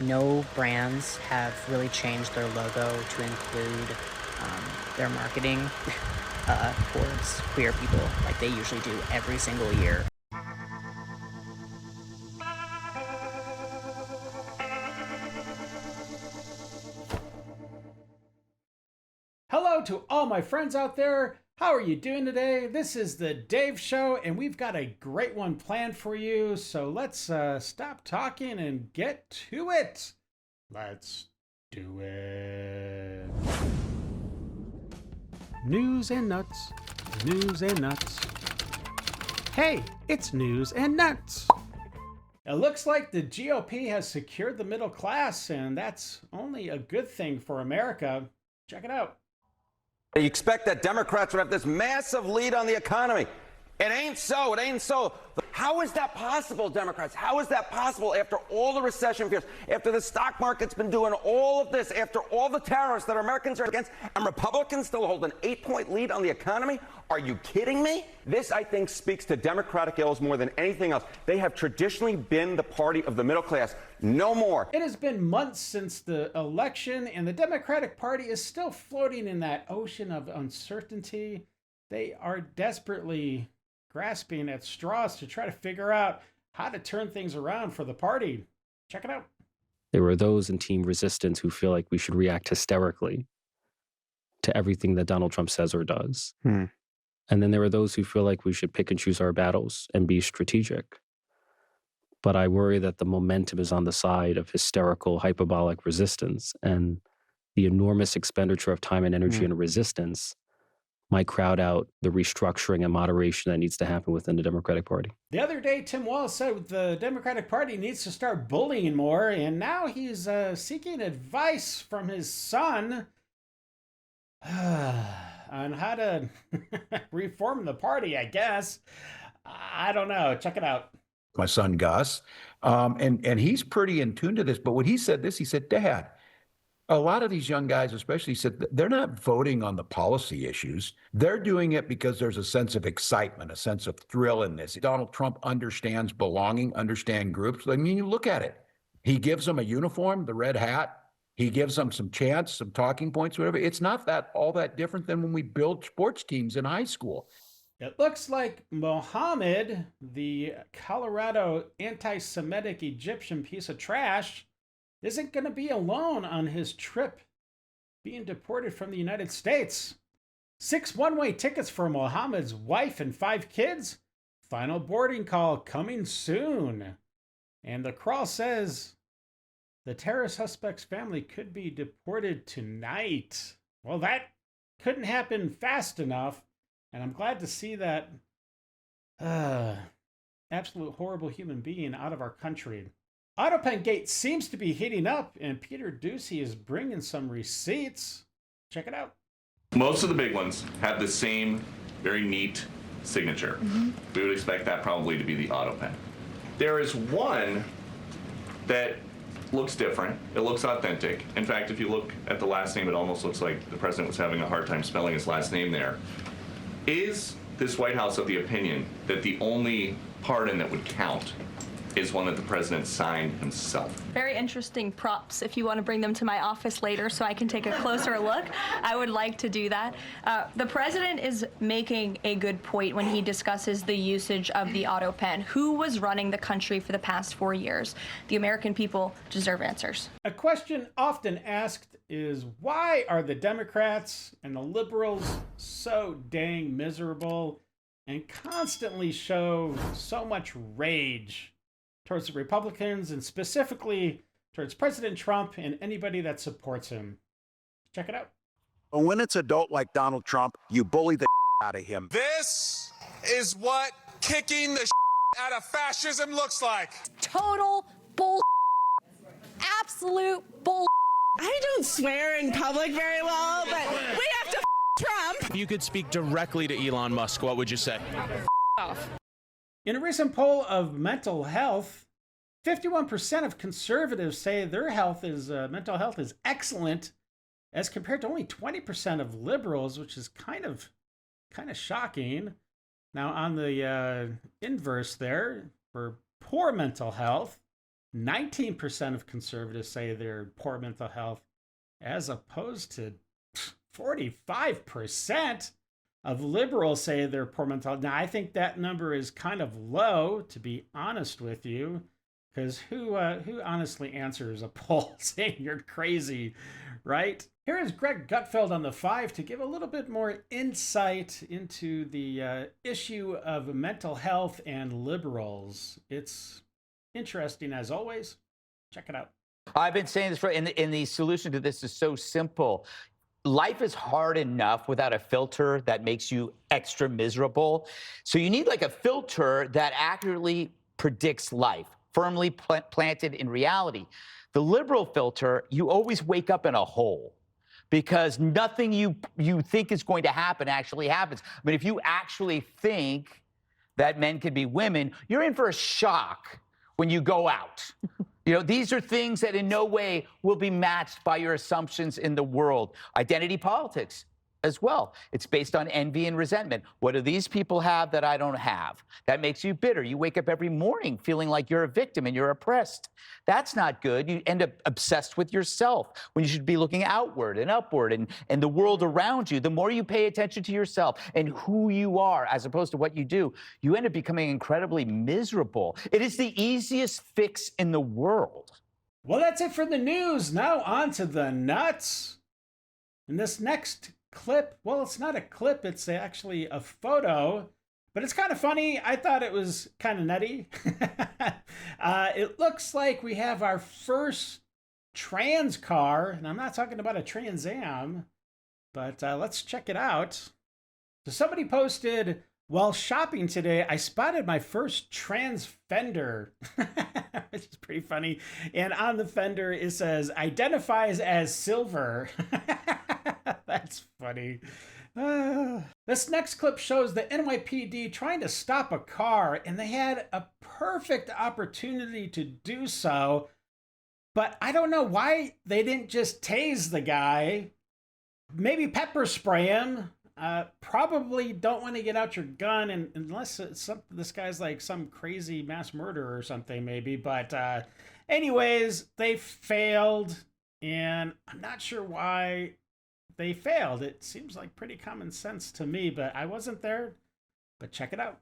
No brands have really changed their logo to include their marketing towards queer people like they usually do every single year. Hello to all my friends out there. How are you doing today? This is the Dave Show, and we've got a great one planned for you. So let's stop talking and get to it. Let's do it. News and nuts. News and nuts. Hey, it's news and nuts. It looks like the GOP has secured the middle class, and that's only a good thing for America. Check it out. You expect that Democrats would have this massive lead on the economy. It ain't so. It ain't so. How is that possible, Democrats? How is that possible after all the recession fears, after the stock market's been doing all of this, after all the tariffs that Americans are against, and Republicans still hold an 8-point lead on the economy? Are you kidding me? This, I think, speaks to Democratic ills more than anything else. They have traditionally been the party of the middle class. No more. It has been months since the election, and the Democratic Party is still floating in that ocean of uncertainty. They are desperately grasping at straws to try to figure out how to turn things around for the party. Check it out. There are those in Team Resistance who feel like we should react hysterically to everything that Donald Trump says or does. And then there are those who feel like we should pick and choose our battles and be strategic. But I worry that the momentum is on the side of hysterical, hyperbolic resistance, and the enormous expenditure of time and energy in resistance might crowd out the restructuring and moderation that needs to happen within the Democratic Party. The other day, Tim Walz said the Democratic Party needs to start bullying more, and now he's seeking advice from his son on how to reform the party, I guess. I don't know. Check it out. My son, Gus, and he's pretty in tune to this. But when he said this, he said, Dad, a lot of these young guys especially said that they're not voting on the policy issues. They're doing it because there's a sense of excitement, a sense of thrill in this. Donald Trump understands belonging, understand groups. I mean, you look at it. He gives them a uniform, the red hat. He gives them some chants, some talking points, whatever. It's not that all that different than when we build sports teams in high school. It looks like Mohammed, the Colorado anti-Semitic Egyptian piece of trash, isn't going to be alone on his trip being deported from the United States. 6 one-way tickets for Mohammed's wife and 5 kids. Final boarding call coming soon. And the crawl says the terror suspect's family could be deported tonight. Well, that couldn't happen fast enough. And I'm glad to see that absolute horrible human being out of our country. Autopen Gate seems to be heating up, and Peter Doocy is bringing some receipts. Check it out. Most of the big ones have the same very neat signature. We would expect that probably to be the Autopen. There is one that looks different. It looks authentic. In fact, if you look at the last name, it almost looks like the president was having a hard time spelling his last name there. Is this White House of the opinion that the only pardon that would count is one that the president signed himself? Very interesting props. If you want to bring them to my office later so I can take a closer look, I would like to do that. The president is making a good point when he discusses the usage of the auto pen. Who was running the country for the past 4 years? The American people deserve answers. A question often asked is, why are the Democrats and the liberals so dang miserable and constantly show so much rage towards the Republicans, and specifically towards President Trump and anybody that supports him? Check it out. When it's adult like Donald Trump, you bully the out of him. This is what kicking the out of fascism looks like. Total bull. Absolute bull. I don't swear in public very well, but we have to Trump. If you could speak directly to Elon Musk, what would you say? Off. In a recent poll of mental health, 51% of conservatives say their mental health is excellent, as compared to only 20% of liberals, which is kind of shocking. Now, on the inverse there, for poor mental health, 19% of conservatives say they're poor mental health, as opposed to 45% of liberals say they're poor mental health. Now, I think that number is kind of low, to be honest with you, because who honestly answers a poll saying you're crazy, right? Here is Greg Gutfeld on the 5 to give a little bit more insight into the issue of mental health and liberals. It's interesting as always. Check it out. I've been saying this and the solution to this is so simple. Life is hard enough without a filter that makes you extra miserable. So you need like a filter that accurately predicts life, firmly planted in reality. The liberal filter, you always wake up in a hole, because nothing you think is going to happen actually happens. I mean, if you actually think that men can be women, you're in for a shock when you go out. You know, these are things that in no way will be matched by your assumptions in the world. Identity politics as well. It's based on envy and resentment. What do these people have that I don't have? That makes you bitter. You wake up every morning feeling like you're a victim and you're oppressed. That's not good. You end up obsessed with yourself when you should be looking outward and upward and the world around you. The more you pay attention to yourself and who you are as opposed to what you do, you end up becoming incredibly miserable. It is the easiest fix in the world. Well, that's it for the news. Now on to the nuts. In this next clip, well, it's not a clip, it's actually a photo, but it's kind of funny. I thought it was kind of nutty. It looks like we have our first trans car, and I'm not talking about a Trans Am, but let's check it out. So somebody posted, while shopping today, I spotted my first trans fender, which is pretty funny. And on the fender, it says, identifies as silver. That's funny. This next clip shows the NYPD trying to stop a car, and they had a perfect opportunity to do so. But I don't know why they didn't just tase the guy, maybe pepper spray him. Probably don't want to get out your gun, and unless it's this guy's like some crazy mass murderer or something, maybe. But anyways, they failed, and I'm not sure why they failed. It seems like pretty common sense to me, but I wasn't there. But check it out.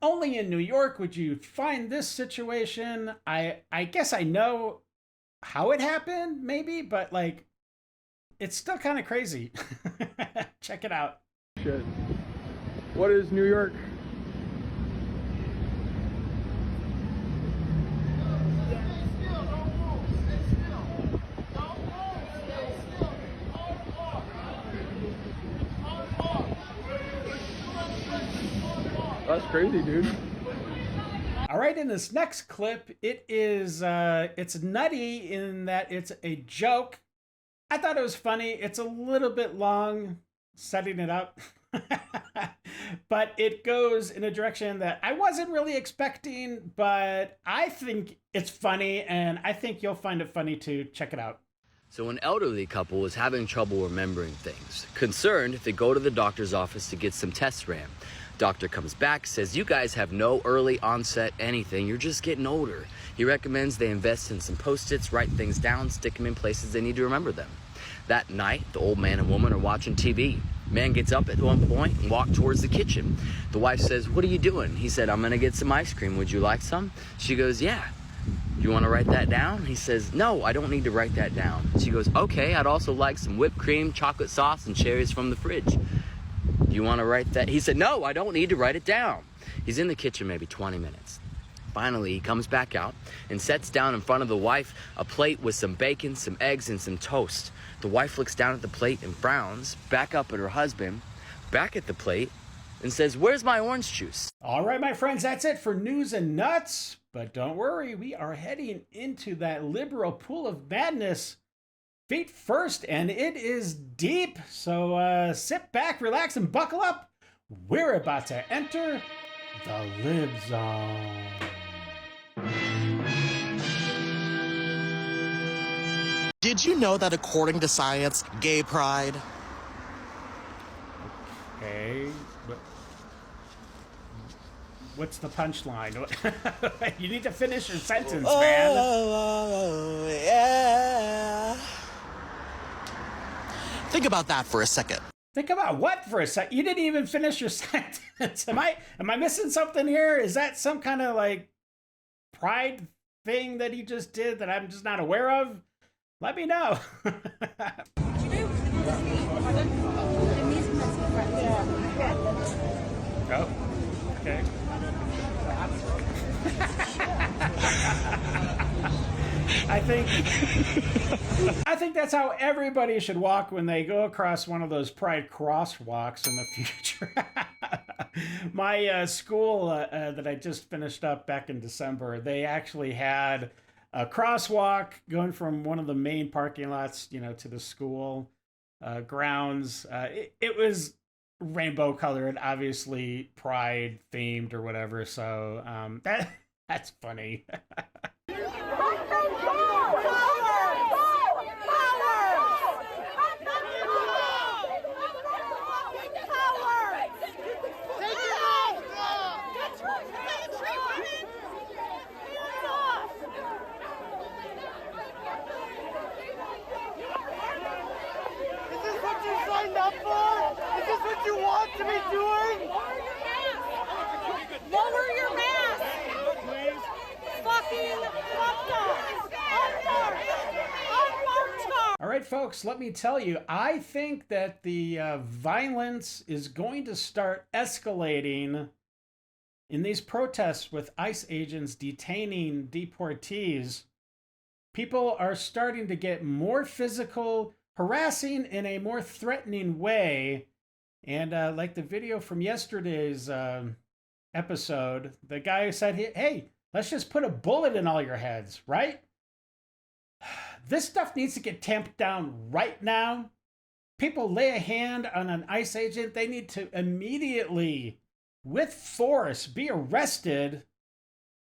Only in New York would you find this situation. I guess I know how it happened, maybe, but like, it's still kind of crazy. Check it out. Shit. What is New York? That's crazy, dude. All right, in this next clip, it is it's nutty in that it's a joke. I thought it was funny. It's a little bit long setting it up, but it goes in a direction that I wasn't really expecting, but I think it's funny, and I think you'll find it funny too. Check it out. So an elderly couple is having trouble remembering things. Concerned, they go to the doctor's office to get some tests ran. Doctor comes back, says, you guys have no early onset anything, you're just getting older. He recommends they invest in some Post-its, write things down, stick them in places they need to remember them. That night, the old man and woman are watching TV. Man gets up at one point and walks towards the kitchen. The wife says, what are you doing? He said, I'm gonna get some ice cream, would you like some? She goes, yeah. You wanna write that down? He says, no, I don't need to write that down. She goes, okay, I'd also like some whipped cream, chocolate sauce, and cherries from the fridge. You want to write that? He said, no, I don't need to write it down. He's in the kitchen maybe 20 minutes. Finally, he comes back out and sets down in front of the wife a plate with some bacon, some eggs, and some toast. The wife looks down at the plate and frowns, back up at her husband, back at the plate, and says, where's my orange juice? All right, my friends, that's it for news and nuts. But don't worry, we are heading into that liberal pool of madness feet first, and it is deep. So sit back, relax, and buckle up. We're about to enter The Lib Zone. Did you know that according to science, gay pride? Okay, but what's the punchline? You need to finish your sentence, man. Oh, yeah. Think about that for a second. Think about what for a sec? You didn't even finish your sentence. Am I missing something here? Is that some kind of like pride thing that he just did that I'm just not aware of? Let me know. Oh, okay. I think that's how everybody should walk when they go across one of those pride crosswalks in the future. My school that I just finished up back in December, they actually had a crosswalk going from one of the main parking lots, to the school grounds. It was rainbow colored, obviously pride themed or whatever. So that's funny. You want to be doing? Lower your mask! Please. Fucking All right, folks, let me tell you, I think that the violence is going to start escalating in these protests with ICE agents detaining deportees. People are starting to get more physical, harassing in a more threatening way. And like the video from yesterday's episode, the guy said, hey, let's just put a bullet in all your heads, right? This stuff needs to get tamped down right now. People lay a hand on an ICE agent, they need to immediately, with force, be arrested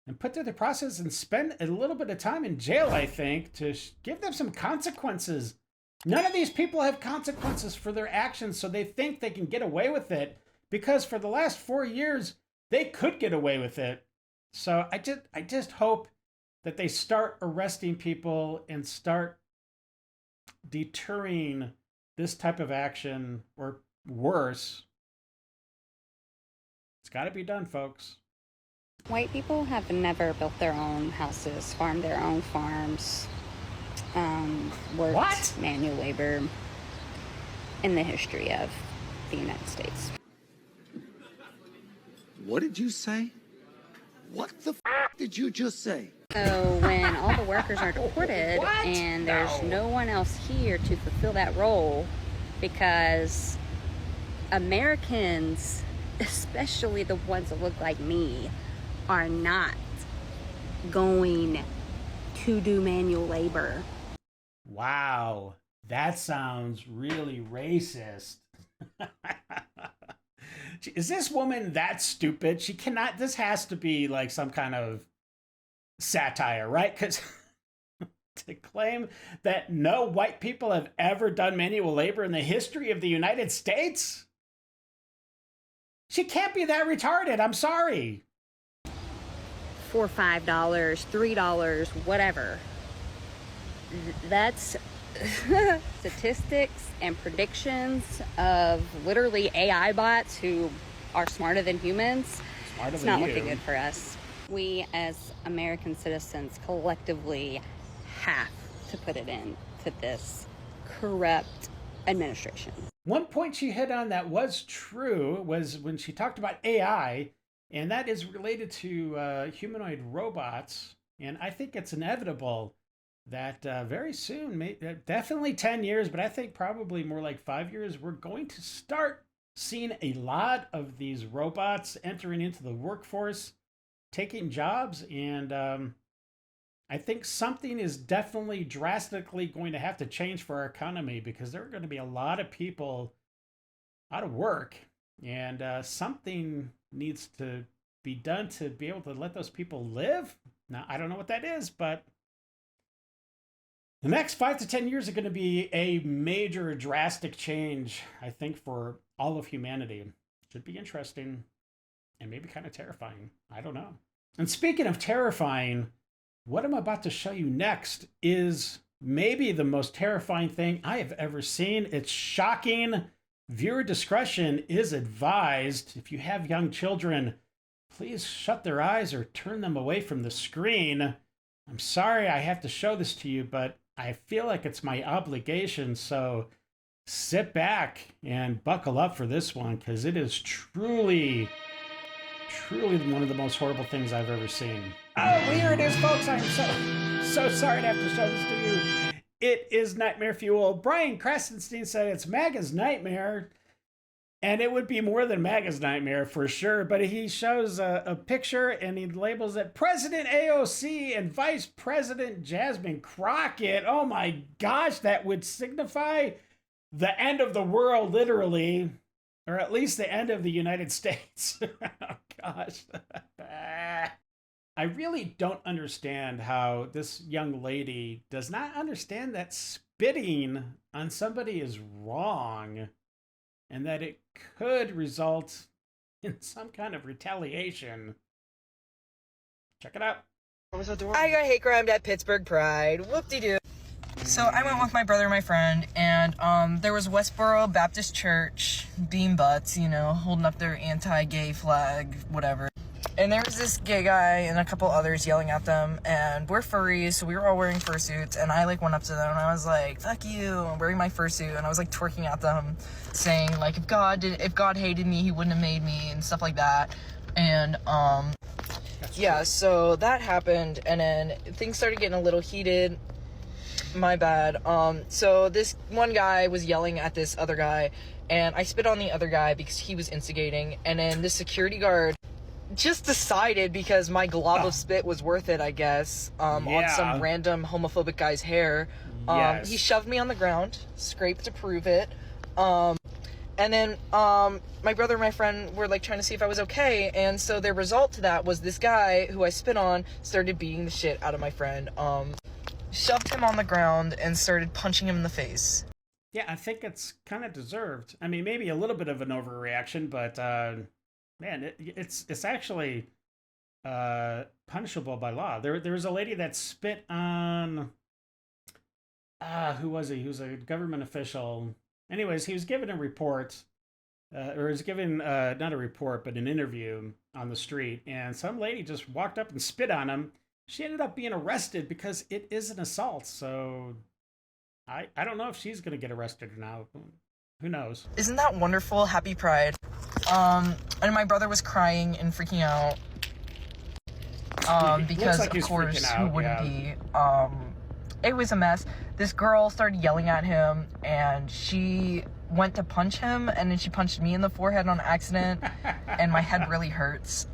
and put through the process and spend a little bit of time in jail, I think, to give them some consequences. None of these people have consequences for their actions, so they think they can get away with it because for the last 4 years, they could get away with it. So I just hope that they start arresting people and start deterring this type of action, or worse. It's got to be done, folks. White people have never built their own houses, farmed their own farms, worked manual labor in the history of the United States. What did you say? What the f did you just say? So when all the workers are deported and there's no one else here to fulfill that role, because Americans, especially the ones that look like me, are not going to do manual labor. Wow, that sounds really racist. Is this woman that stupid? She cannot, this has to be like some kind of satire, right? Because to claim that no white people have ever done manual labor in the history of the United States? She can't be that retarded, I'm sorry. $4, $5, $3, whatever. That's statistics and predictions of literally AI bots who are smarter than humans. It's not looking good for us. We as American citizens collectively have to put it in to this corrupt administration. One point she hit on that was true was when she talked about AI, and that is related to humanoid robots. And I think it's inevitable that very soon, definitely 10 years, but I think probably more like 5 years, we're going to start seeing a lot of these robots entering into the workforce, taking jobs. And I think something is definitely drastically going to have to change for our economy, because there are going to be a lot of people out of work, and something needs to be done to be able to let those people live? Now, I don't know what that is, but the next 5 to 10 years are going to be a major, drastic change, I think, for all of humanity. Should be interesting and maybe kind of terrifying. I don't know. And speaking of terrifying, what I'm about to show you next is maybe the most terrifying thing I have ever seen. It's shocking. Viewer discretion is advised. If you have young children, please shut their eyes or turn them away from the screen. I'm sorry I have to show this to you, but I feel like it's my obligation. So sit back and buckle up for this one, because it is truly one of the most horrible things I've ever seen. Oh, here it is, folks. I'm so sorry to have to show this to you. It is Nightmare Fuel. Brian Krasenstein said it's MAGA's nightmare, and it would be more than MAGA's nightmare for sure. But he shows a picture and he labels it President AOC and Vice President Jasmine Crockett. Oh my gosh, that would signify the end of the world, literally, or at least the end of the United States. Oh gosh. I really don't understand how this young lady does not understand that spitting on somebody is wrong and that it could result in some kind of retaliation. Check it out. I got hate crimed at Pittsburgh Pride. Whoop-de-doo. So I went with my brother and my friend, and there was Westboro Baptist Church, bean butts, you know, holding up their anti-gay flag, whatever. And there was this gay guy and a couple others yelling at them, and we're furries, so we were all wearing fursuits, and I like went up to them and I was like, fuck you, I'm wearing my fursuit, and I was like twerking at them, saying like, if God hated me, he wouldn't have made me, and stuff like that. And yeah, so that happened, and then things started getting a little heated. My bad. So this one guy was yelling at this other guy, and I spit on the other guy because he was instigating, and then this security guard just decided, because my glob of spit was worth it, I guess, on some random homophobic guy's hair. He shoved me on the ground, scraped to prove it. And then my brother and my friend were like trying to see if I was okay, and so the result to that was this guy who I spit on started beating the shit out of my friend. Shoved him on the ground and started punching him in the face. Yeah, I think it's kind of deserved. I mean, maybe a little bit of an overreaction, but man, it's actually punishable by law. There was a lady that spit on who was he? He was a government official. Anyways, he was given a report, or was given not a report, but an interview on the street, and some lady just walked up and spit on him. She ended up being arrested because it is an assault. So I don't know if she's going to get arrested or not. Who knows? Isn't that wonderful? Happy Pride. And my brother was crying and freaking out. Because like of course, who wouldn't be? It was a mess. This girl started yelling at him, and she went to punch him, and then she punched me in the forehead on accident, and my head really hurts.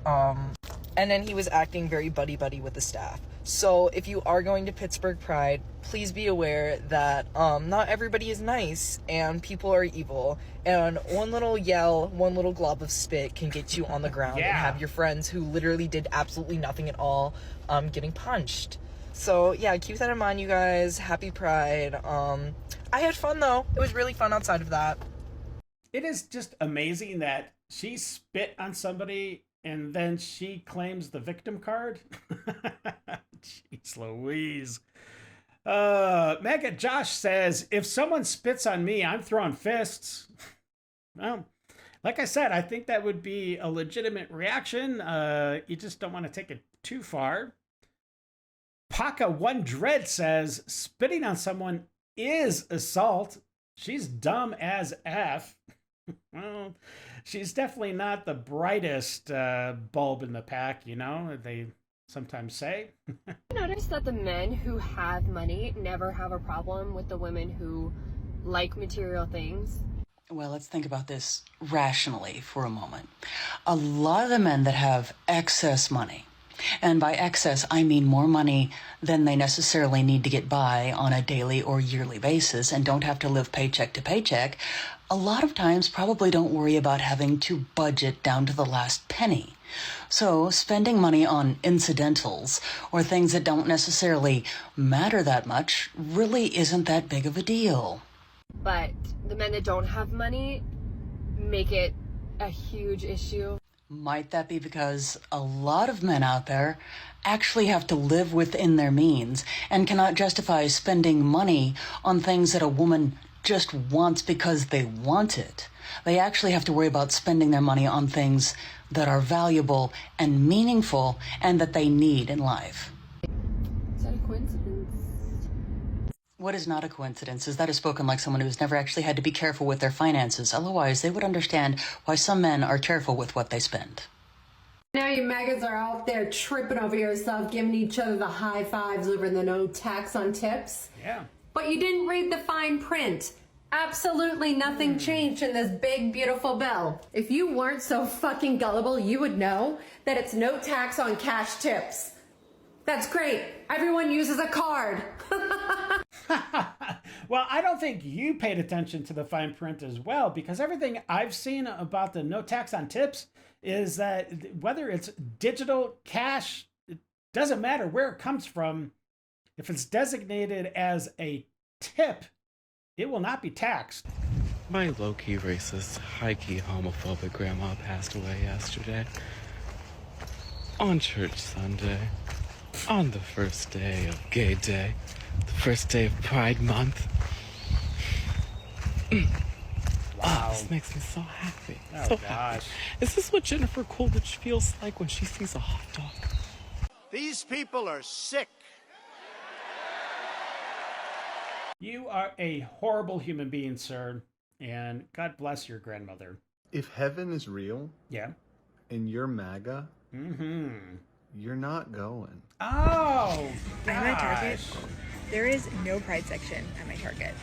And then he was acting very buddy-buddy with the staff. So if you are going to Pittsburgh Pride, please be aware that not everybody is nice, and people are evil. And one little yell, one little glob of spit can get you on the ground and have your friends who literally did absolutely nothing at all getting punched. So yeah, keep that in mind, you guys. Happy Pride. I had fun, though. It was really fun outside of that. It is just amazing that she spit on somebody and then she claims the victim card. Jeez Louise. Mega Josh says, if someone spits on me, I'm throwing fists. Well, like I said, I think that would be a legitimate reaction. You just don't want to take it too far. Paka One Dread says, spitting on someone is assault. She's dumb as F. Well, she's definitely not the brightest bulb in the pack, you know, they sometimes say. I noticed that the men who have money never have a problem with the women who like material things. Well, let's think about this rationally for a moment. A lot of the men that have excess money, and by excess, I mean more money than they necessarily need to get by on a daily or yearly basis and don't have to live paycheck to paycheck, a lot of times probably don't worry about having to budget down to the last penny. So, spending money on incidentals or things that don't necessarily matter that much really isn't that big of a deal. But the men that don't have money make it a huge issue. Might that be because a lot of men out there actually have to live within their means and cannot justify spending money on things that a woman just wants because they want it? They actually have to worry about spending their money on things that are valuable and meaningful and that they need in life. Is that a coincidence? What is not a coincidence is that is spoken like someone who's never actually had to be careful with their finances. Otherwise, they would understand why some men are careful with what they spend. Now you maggots are out there tripping over yourself, giving each other the high fives over the no tax on tips. Yeah. But you didn't read the fine print. Absolutely nothing changed in this big, beautiful bill. If you weren't so fucking gullible, you would know that it's no tax on cash tips. That's great. Everyone uses a card. Well, I don't think you paid attention to the fine print as well, because everything I've seen about the no tax on tips is that whether it's digital, cash, it doesn't matter where it comes from. If it's designated as a tip, it will not be taxed. My low-key racist, high-key homophobic grandma passed away yesterday. On church Sunday. On the first day of Gay Day. The first day of Pride Month. Wow. Oh, this makes me so happy. Oh, so gosh. happy. Is this what Jennifer Coolidge feels like when she sees a hot dog? These people are sick. You are a horrible human being, sir, and God bless your grandmother. If heaven is real, yeah, and you're MAGA, you're not going. Oh, I'm at Target. There is no pride section at my Target.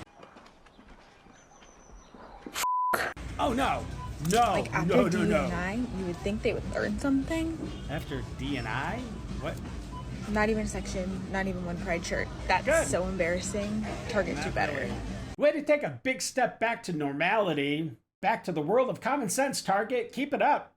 Oh no, no, Like after no, D&I, you would think they would learn something. After D&I, what? Not even a section, not even one pride shirt. That's Good. so embarrassing. Target do better. Way to take a big step back to normality, back to the world of common sense, Target. Keep it up.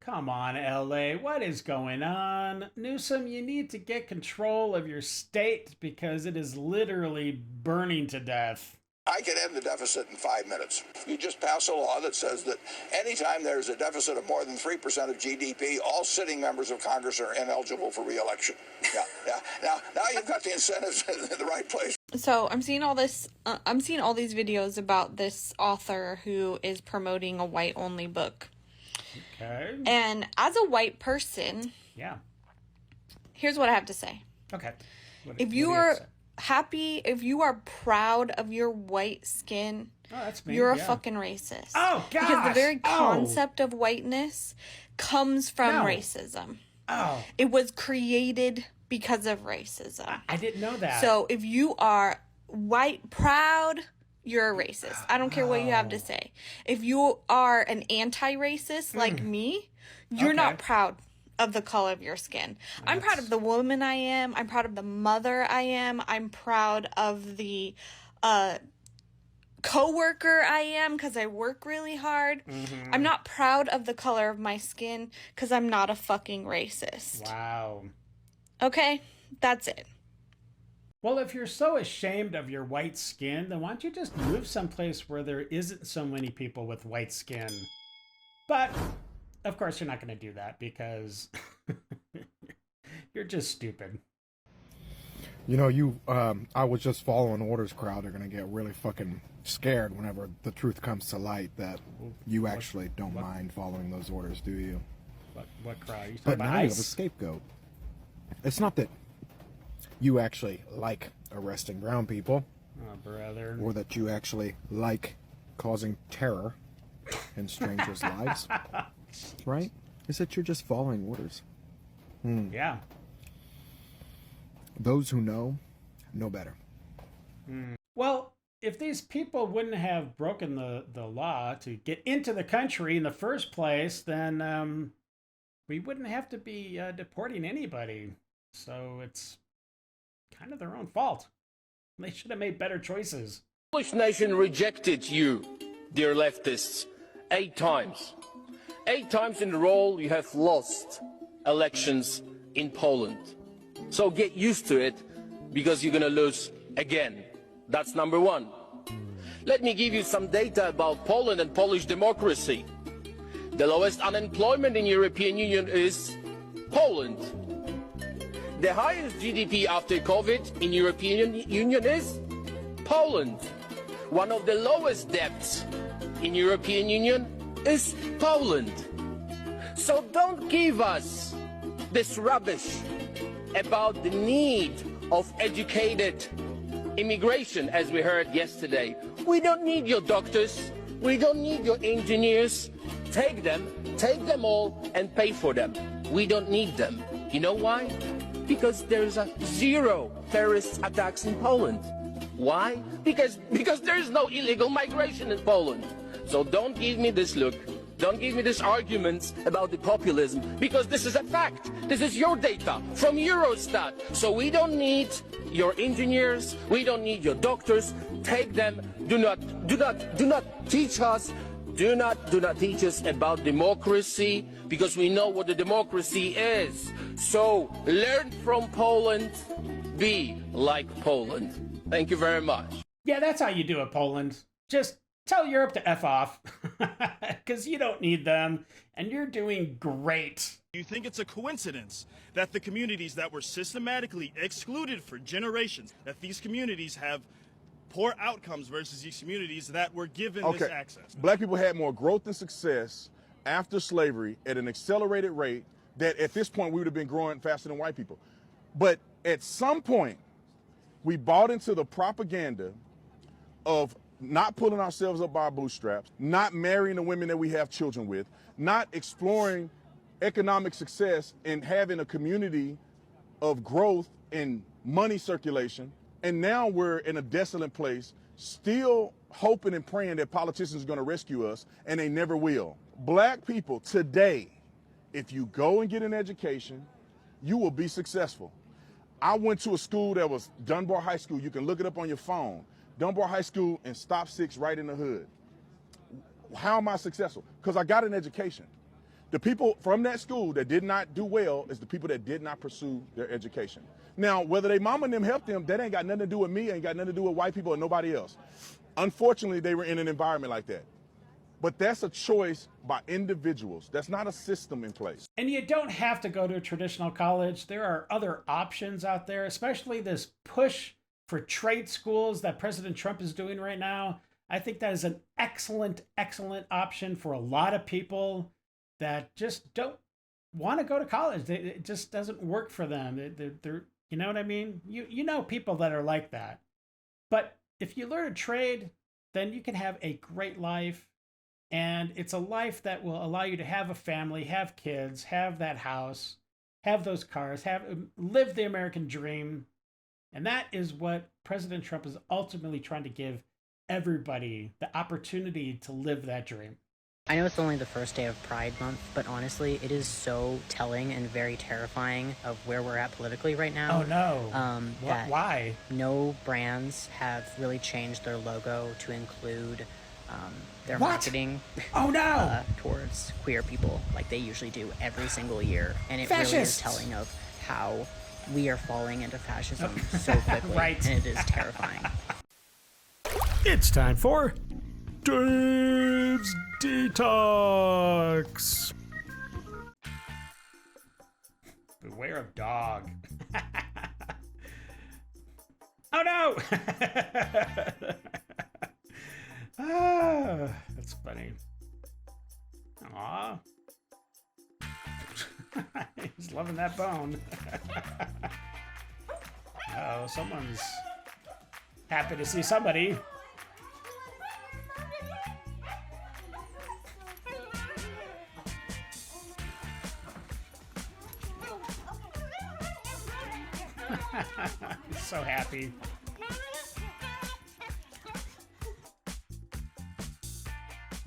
Come on, LA, what is going on? Newsom, you need to get control of your state because it is literally burning to death. I can end the deficit in 5 minutes. You just pass a law that says that anytime there's a deficit of more than 3% of GDP, all sitting members of Congress are ineligible for re-election. Yeah. Now you've got the incentives in the right place. So I'm seeing all this. I'm seeing all these videos about this author who is promoting a white-only book. Okay. And as a white person, yeah, here's what I have to say. Okay. If you are happy, if you are proud of your white skin, that's me, you're a yeah. fucking racist. Oh, gosh. Because the very concept of whiteness comes from racism. Oh. It was created because of racism. I didn't know that. So if you are white proud, you're a racist. I don't care what you have to say. If you are an anti-racist like me, you're not proud of the color of your skin. I'm proud of the woman I am. I'm proud of the mother I am. I'm proud of the co-worker I am because I work really hard. I'm not proud of the color of my skin because I'm not a fucking racist. Wow. Okay? That's it. Well, if you're so ashamed of your white skin, then why don't you just move someplace where there isn't so many people with white skin? But, of course, you're not going to do that because you're just stupid. You know, I was just following orders. Crowd are going to get really fucking scared whenever the truth comes to light that you actually don't mind following those orders, do you? What crowd? You talking But about now you have a ICE? scapegoat. It's not that you actually like arresting brown people, Oh, brother. or that you actually like causing terror in strangers' lives, right? Is that you're just following orders. Yeah. Those who know better. Well, if these people wouldn't have broken the law to get into the country in the first place, then we wouldn't have to be deporting anybody. So it's kind of their own fault. They should have made better choices. Polish nation rejected you, dear leftists, 8 times. 8 times in a row you have lost elections in Poland. So get used to it, because you're going to lose again. That's number 1. Let me give you some data about Poland and Polish democracy. The lowest unemployment in European Union is Poland. The highest GDP after COVID in European Union is Poland. One of the lowest debts in European Union is Poland. So don't give us this rubbish about the need of educated immigration, as we heard yesterday. We don't need your doctors. We don't need your engineers. Take them all and pay for them. We don't need them. You know why? Because there's 0 terrorist attacks in Poland. Why? Because there's no illegal migration in Poland. So don't give me this look. Don't give me this arguments about the populism, because this is a fact. This is your data from Eurostat. So we don't need your engineers. We don't need your doctors. Take them. Do not teach us. Do not teach us about democracy, because we know what the democracy is. So learn from Poland. Be like Poland. Thank you very much. Yeah, that's how you do it, Poland. Just tell Europe to F off, because you don't need them, and you're doing great. Do you think it's a coincidence that the communities that were systematically excluded for generations, that these communities have poor outcomes versus these communities that were given this access? Black people had more growth and success after slavery at an accelerated rate that at this point we would have been growing faster than white people. But at some point, we bought into the propaganda of not pulling ourselves up by our bootstraps, not marrying the women that we have children with, not exploring economic success and having a community of growth and money circulation. And now we're in a desolate place, still hoping and praying that politicians are going to rescue us, and they never will. Black people today, if you go and get an education, you will be successful. I went to a school that was Dunbar High School. You can look it up on your phone. Dunbar High School and Stop 6 right in the hood. How am I successful? Because I got an education. The people from that school that did not do well is the people that did not pursue their education. Now, whether they mama and them helped them, that ain't got nothing to do with me, ain't got nothing to do with white people or nobody else. Unfortunately, they were in an environment like that. But that's a choice by individuals. That's not a system in place. And you don't have to go to a traditional college. There are other options out there, especially this push for trade schools that President Trump is doing right now. I think that is an excellent, excellent option for a lot of people that just don't want to go to college. It just doesn't work for them. They're you know what I mean? You know people that are like that. But if you learn a trade, then you can have a great life. And it's a life that will allow you to have a family, have kids, have that house, have those cars, live the American dream. And that is what President Trump is ultimately trying to give everybody, the opportunity to live that dream. I know it's only the first day of Pride Month, but honestly, it is so telling and very terrifying of where we're at politically right now. Oh, no. Why? No brands have really changed their logo to include their What? marketing towards queer people like they usually do every single year. And it really is Fascists. telling of how we are falling into fascism so quickly. Right. And it is terrifying. It's time for Dave's Detox. Beware of dog. Oh no! That's funny. Aw. He's loving that bone. Oh, someone's happy to see somebody. He's so happy.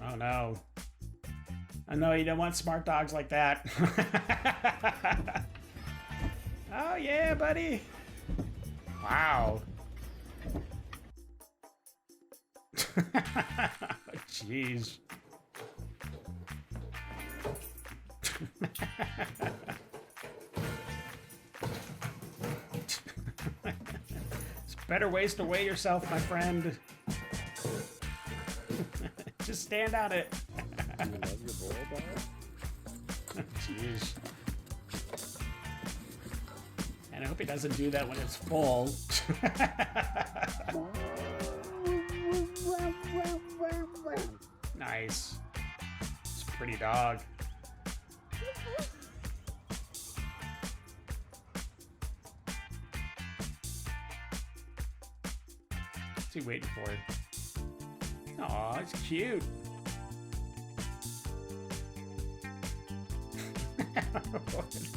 Oh no. I know you don't want smart dogs like that. Oh yeah, buddy. Wow. Jeez. There's better ways to weigh yourself, my friend. Just stand on it. Jeez. And I hope he doesn't do that when it's full. Nice. It's a pretty dog. What's he waiting for? Aw, it's cute.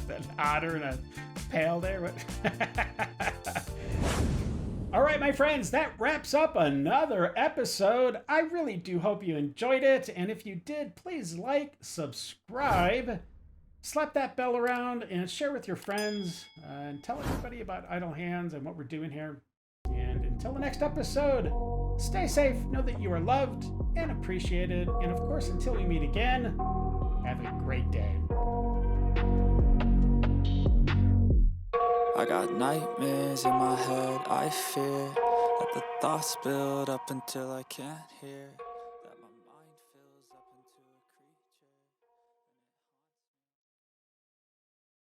That otter and a pail there. What? All right, my friends, that wraps up another episode. I really do hope you enjoyed it. And if you did, please like, subscribe, slap that bell around, and share with your friends. And tell everybody about Idle Hands and what we're doing here. And until the next episode, stay safe, know that you are loved and appreciated. And of course, until we meet again, have a great day. I got nightmares in my head, I fear that the thoughts build up until I can't hear.